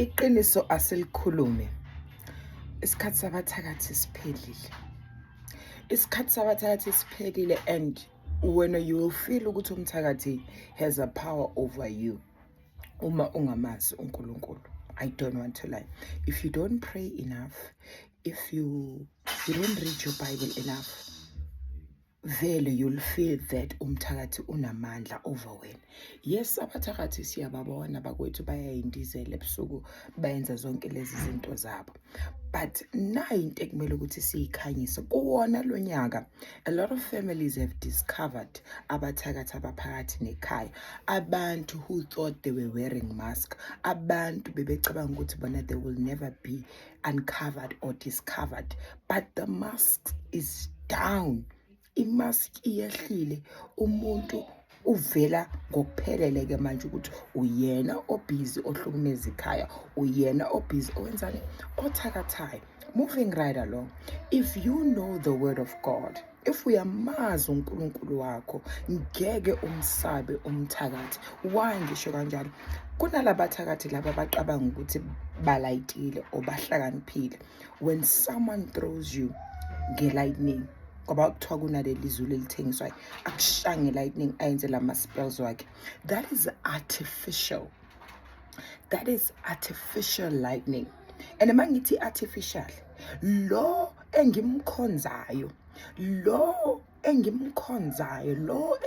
Iqiniso asilikhulume. Isikhathi sabathakathi siphelile. Isikhathi sabathakathi siphelile, and when you will feel ukuthi umthakathi has a power over you uma ungamazi uNkulunkulu. I don't want to lie. If you don't pray enough, if you don't read your Bible enough, vele you'll feel that umthakathi unamandla over wena. Yes, abathakathi siyababona bakwethu bayayindizela ebusuku bayenza zonke lezi zinto zabo. But nayo into ekumele ukuthi siyikhanyise kuwona lo nyaka. A lot of families have discovered abathakathi abaphakathi nekhaya. Abantu who thought they were wearing mask. Abantu bebecabanga ukuthi bona they will never be uncovered or discovered. But the mask is down. Imask iyehlile, umuntu uvela ngokuphelele ke manje ukuthi uyena obhizi ohlukumeza ikhaya, uyena obhizi owenzani othakathayo. Moving right along, if you know the word of God, if uyamazi uNkulunkulu wakho, ngeke umsabe umthakathi. Why ngisho kanjalo? Kunalabathakathi laba baqabanga ukuthi balayitile or bahlakaniphile. When someone throws you nge-lightning, ngoba kuthiwa kunaleli izulu elithengiswayo akushange lightning ayenze lama spells wakhe, that is artificial. That is artificial lightning. And mangithi artificial, lo engimkhonzayo, lo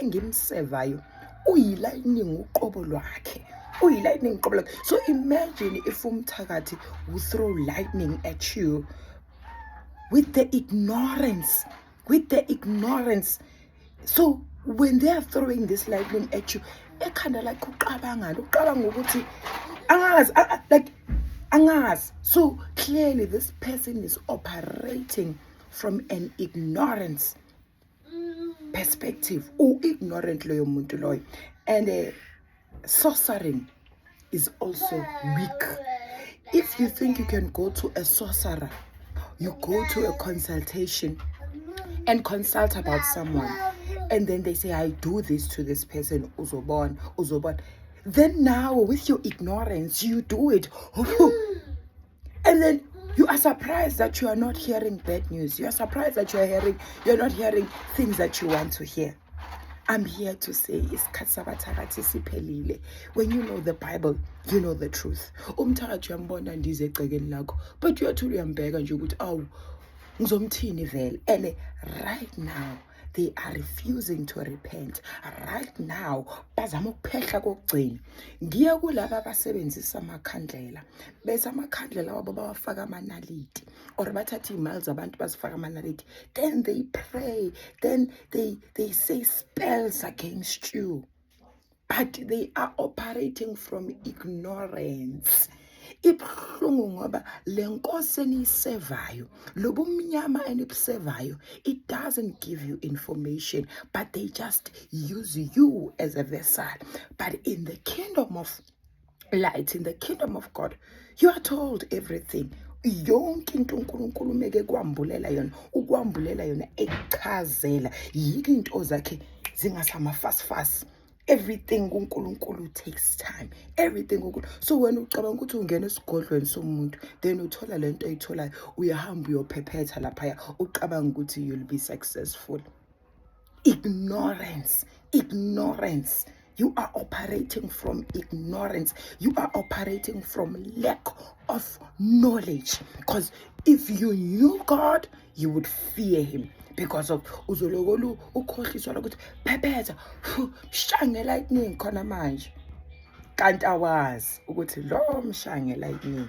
engimsevayo uyilightning uqobo lwakhe. Uyilightning uqobo lwakhe. So imagine if umthakathi will throw lightning at you with the ignorance. So when they are throwing this lightning at you, ekhanda lakho uqabanga ukuthi angazi. So clearly this person is operating from an ignorance perspective. Ignorant loyo muntu loyo. And sorcering is also weak. If you think you can go to a sorcerer, you go to a consultation and consult about someone, and then they say, I do this to this person, uzobon. Then now with your ignorance you do it. And then you are surprised that you are not hearing bad news. You are surprised that you're not hearing things that you want to hear. I'm here to say, isikhathi siphelile. When you know the Bible, you know the truth. Umthakathi uyambona ndize egcekeni lakho, but uyathi uyambheka nje ukuthi awu ngizomthini vele. And right now they are refusing to repent. Right now bazama ukuphehla kokugcina. Ngiya kulaba abasebenzisa amakhandlela, bese amakhandlela wabo bawafaka amanaliti or bathatha imali zabantu bazifaka amanaliti. Then they pray, then they say spells against you, but they are operating from ignorance. Ibhlungu ngoba lenkosi enisevayo, lobumnyama enisevayo, it doesn't give you information, but they just use you as a vessel. But in the kingdom of light, in the kingdom of God, you are told everything. Yonke into uNkulunkulu meke kwambulela yona, ukwambulela yona echazela, yike into zakhe zingasamafasifasi. Everything kuNkulunkulu takes time. Everything kuNkulunkulu. So when ucabanga ukuthi ungena esigodlweni somuntu, then uthola lento oyitholayo, uyahamba uyophephetha lapha, ucabanga ukuthi you'll be successful. Ignorance. You are operating from ignorance. You are operating from lack of knowledge. Because if you knew God, you would fear him. Because of uzolokolu ukhohliswa ukuthi phephetha mshange lightning khona manje, kanti awazi ukuthi lo mshange lightning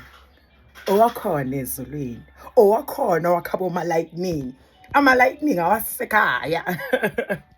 owakhona ezulwini, owakhona wakhaba ama lightning, ama lightning awasekhaya.